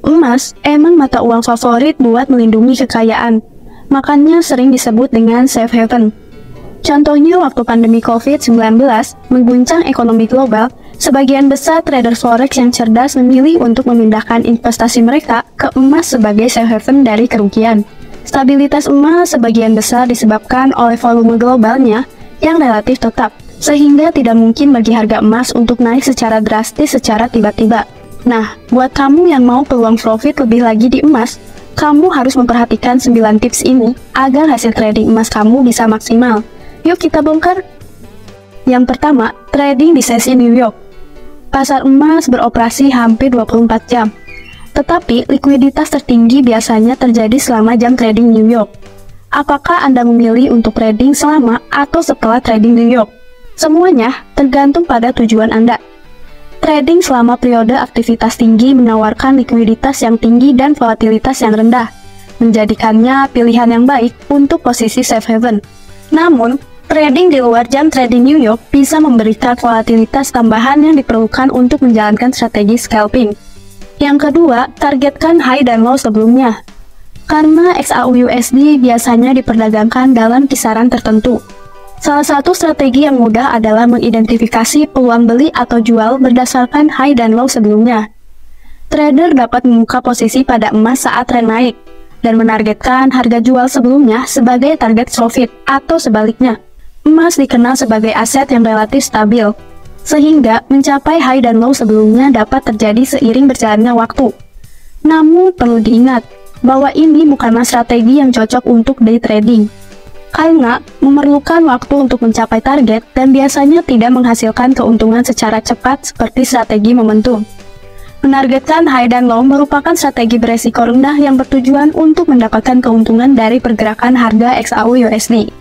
Emas emang mata uang favorit buat melindungi kekayaan, makanya sering disebut dengan safe haven. Contohnya waktu pandemi COVID-19 mengguncang ekonomi global, sebagian besar trader forex yang cerdas memilih untuk memindahkan investasi mereka ke emas sebagai safe haven dari kerugian. Stabilitas emas sebagian besar disebabkan oleh volume globalnya yang relatif tetap, sehingga tidak mungkin bagi harga emas untuk naik secara drastis secara tiba-tiba. Nah, buat kamu yang mau peluang profit lebih lagi di emas, kamu harus memperhatikan 9 tips ini agar hasil trading emas kamu bisa maksimal. Yuk kita bongkar. Yang pertama, trading di sesi New York. Pasar emas beroperasi hampir 24 jam. Tetapi likuiditas tertinggi biasanya terjadi selama jam trading New York. Apakah Anda memilih untuk trading selama atau setelah trading New York? Semuanya tergantung pada tujuan Anda. Trading selama periode aktivitas tinggi menawarkan likuiditas yang tinggi dan volatilitas yang rendah, menjadikannya pilihan yang baik untuk posisi safe haven. Namun, trading di luar jam trading New York bisa memberikan volatilitas tambahan yang diperlukan untuk menjalankan strategi scalping. Yang kedua, targetkan high dan low sebelumnya. Karena XAU-USD biasanya diperdagangkan dalam kisaran tertentu. Salah satu strategi yang mudah adalah mengidentifikasi peluang beli atau jual berdasarkan high dan low sebelumnya. Trader dapat membuka posisi pada emas saat tren naik, dan menargetkan harga jual sebelumnya sebagai target profit atau sebaliknya. Emas dikenal sebagai aset yang relatif stabil, sehingga mencapai high dan low sebelumnya dapat terjadi seiring berjalannya waktu. Namun perlu diingat bahwa ini bukanlah strategi yang cocok untuk day trading, karena memerlukan waktu untuk mencapai target dan biasanya tidak menghasilkan keuntungan secara cepat seperti strategi momentum. Menargetkan high dan low merupakan strategi beresiko rendah yang bertujuan untuk mendapatkan keuntungan dari pergerakan harga XAU-USD.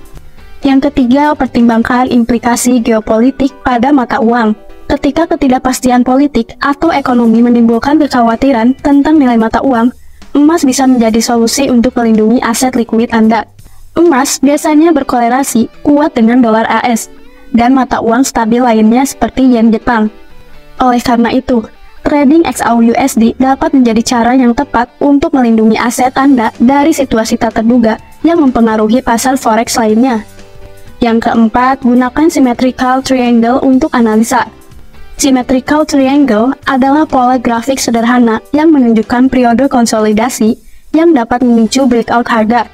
Yang ketiga, pertimbangkan implikasi geopolitik pada mata uang. Ketika ketidakpastian politik atau ekonomi menimbulkan kekhawatiran tentang nilai mata uang, emas bisa menjadi solusi untuk melindungi aset likuid Anda. Emas biasanya berkorelasi kuat dengan dolar AS dan mata uang stabil lainnya seperti yen Jepang. Oleh karena itu, trading XAU-USD dapat menjadi cara yang tepat untuk melindungi aset Anda dari situasi tak terduga yang mempengaruhi pasar forex lainnya. Yang keempat, gunakan symmetrical triangle untuk analisa. Symmetrical triangle adalah pola grafik sederhana yang menunjukkan periode konsolidasi yang dapat memicu breakout harga.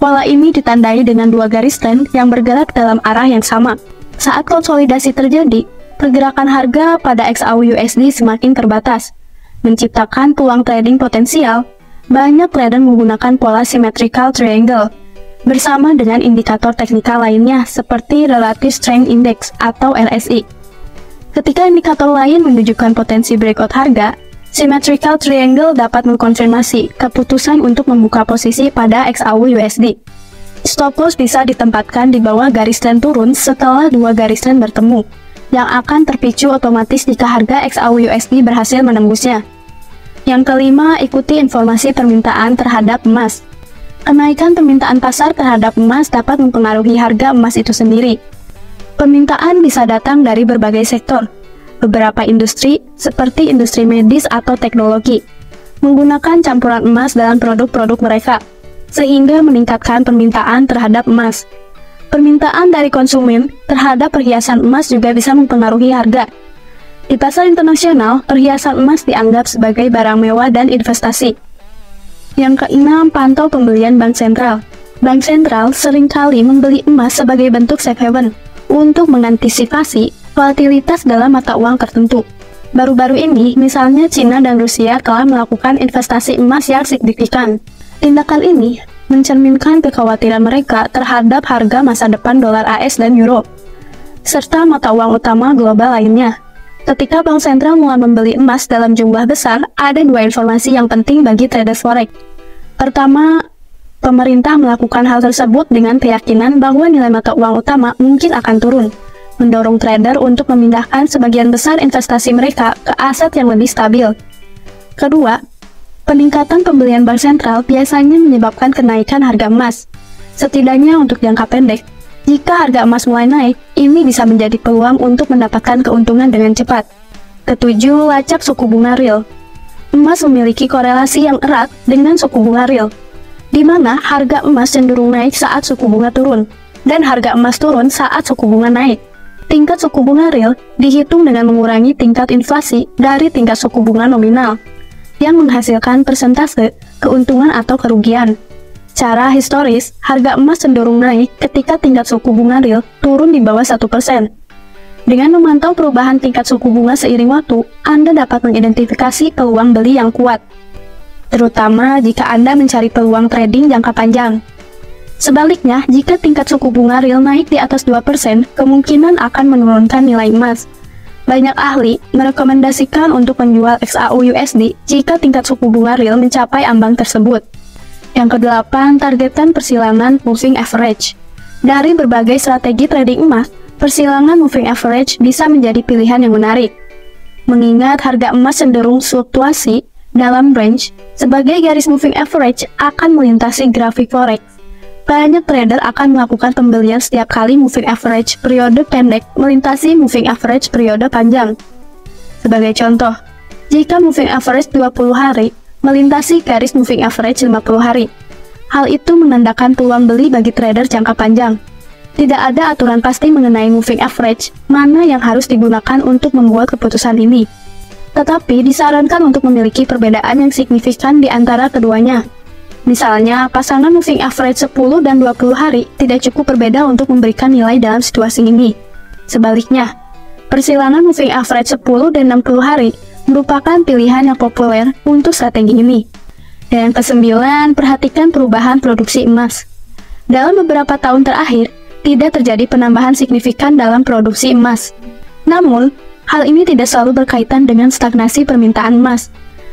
Pola ini ditandai dengan dua garis trend yang bergerak dalam arah yang sama. Saat konsolidasi terjadi, pergerakan harga pada XAU-USD semakin terbatas, menciptakan peluang trading potensial. Banyak trader menggunakan pola symmetrical triangle bersama dengan indikator teknikal lainnya seperti Relative Strength Index atau RSI. Ketika indikator lain menunjukkan potensi breakout harga, symmetrical triangle dapat mengkonfirmasi keputusan untuk membuka posisi pada XAU-USD. Stop loss bisa ditempatkan di bawah garis trend turun setelah dua garis trend bertemu, yang akan terpicu otomatis jika harga XAU-USD berhasil menembusnya. Yang kelima, ikuti informasi permintaan terhadap emas. Kenaikan permintaan pasar terhadap emas dapat mempengaruhi harga emas itu sendiri. Permintaan bisa datang dari berbagai sektor. Beberapa industri, seperti industri medis atau teknologi, menggunakan campuran emas dalam produk-produk mereka, sehingga meningkatkan permintaan terhadap emas. Permintaan dari konsumen terhadap perhiasan emas juga bisa mempengaruhi harga. Di pasar internasional, perhiasan emas dianggap sebagai barang mewah dan investasi. Yang keenam, pantau pembelian bank sentral. Bank sentral seringkali membeli emas sebagai bentuk safe haven untuk mengantisipasi volatilitas dalam mata uang tertentu. Baru-baru ini, misalnya Cina dan Rusia telah melakukan investasi emas yang signifikan. Tindakan ini mencerminkan kekhawatiran mereka terhadap harga masa depan dolar AS dan euro, serta mata uang utama global lainnya. Ketika bank sentral mulai membeli emas dalam jumlah besar, ada dua informasi yang penting bagi trader forex. Pertama, pemerintah melakukan hal tersebut dengan keyakinan bahwa nilai mata uang utama mungkin akan turun, mendorong trader untuk memindahkan sebagian besar investasi mereka ke aset yang lebih stabil. Kedua, peningkatan pembelian bank sentral biasanya menyebabkan kenaikan harga emas. Setidaknya untuk jangka pendek, jika harga emas mulai naik, ini bisa menjadi peluang untuk mendapatkan keuntungan dengan cepat. Ketujuh, lacak suku bunga real. emas memiliki korelasi yang erat dengan suku bunga real, di mana harga emas cenderung naik saat suku bunga turun, dan harga emas turun saat suku bunga naik. Tingkat suku bunga real dihitung dengan mengurangi tingkat inflasi dari tingkat suku bunga nominal, yang menghasilkan persentase keuntungan atau kerugian. Secara historis, harga emas cenderung naik ketika tingkat suku bunga real turun di bawah 1%. Dengan memantau perubahan tingkat suku bunga seiring waktu, Anda dapat mengidentifikasi peluang beli yang kuat, terutama jika Anda mencari peluang trading jangka panjang. Sebaliknya, jika tingkat suku bunga real naik di atas 2%, kemungkinan akan menurunkan nilai emas. Banyak ahli merekomendasikan untuk menjual XAU/USD jika tingkat suku bunga real mencapai ambang tersebut. Yang kedelapan, targetkan persilangan moving average. Dari berbagai strategi trading emas, persilangan moving average bisa menjadi pilihan yang menarik. Mengingat harga emas cenderung fluktuasi dalam range, sebagai garis moving average akan melintasi grafik forex. Banyak trader akan melakukan pembelian setiap kali moving average periode pendek melintasi moving average periode panjang. Sebagai contoh, jika moving average 20 hari melintasi garis moving average 50 hari, hal itu menandakan peluang beli bagi trader jangka panjang. Tidak ada aturan pasti mengenai moving average, mana yang harus digunakan untuk membuat keputusan ini. Tetapi disarankan untuk memiliki perbedaan yang signifikan di antara keduanya. Misalnya, pasangan moving average 10 dan 20 hari tidak cukup berbeda untuk memberikan nilai dalam situasi ini. Sebaliknya, persilangan moving average 10 dan 60 hari merupakan pilihan yang populer untuk strategi ini. Dan yang kesembilan, perhatikan perubahan produksi emas. Dalam beberapa tahun terakhir, tidak terjadi penambahan signifikan dalam produksi emas. Namun, hal ini tidak selalu berkaitan dengan stagnasi permintaan emas.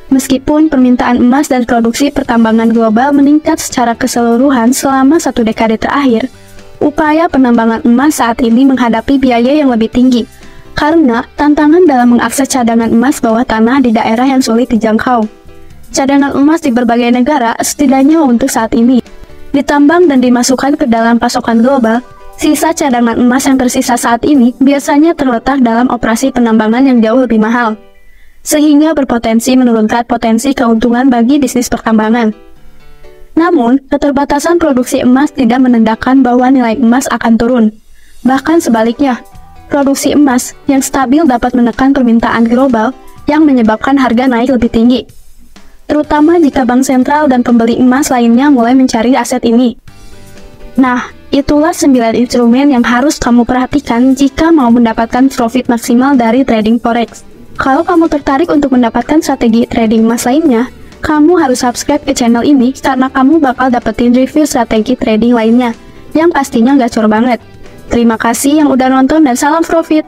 Meskipun permintaan emas dan produksi pertambangan global meningkat secara keseluruhan selama 1 dekade terakhir, upaya penambangan emas saat ini menghadapi biaya yang lebih tinggi, karena tantangan dalam mengakses cadangan emas bawah tanah di daerah yang sulit dijangkau. Cadangan emas di berbagai negara, setidaknya untuk saat ini, ditambang dan dimasukkan ke dalam pasokan global. Sisa cadangan emas yang tersisa saat ini biasanya terletak dalam operasi penambangan yang jauh lebih mahal, sehingga berpotensi menurunkan potensi keuntungan bagi bisnis pertambangan. Namun, keterbatasan produksi emas tidak menandakan bahwa nilai emas akan turun. Bahkan sebaliknya, produksi emas yang stabil dapat menekan permintaan global yang menyebabkan harga naik lebih tinggi, terutama jika bank sentral dan pembeli emas lainnya mulai mencari aset ini. Nah, itulah 9 instrumen yang harus kamu perhatikan jika mau mendapatkan profit maksimal dari trading forex. Kalau kamu tertarik untuk mendapatkan strategi trading emas lainnya, kamu harus subscribe ke channel ini karena kamu bakal dapetin review strategi trading lainnya yang pastinya gacor banget. Terima kasih yang udah nonton dan salam profit!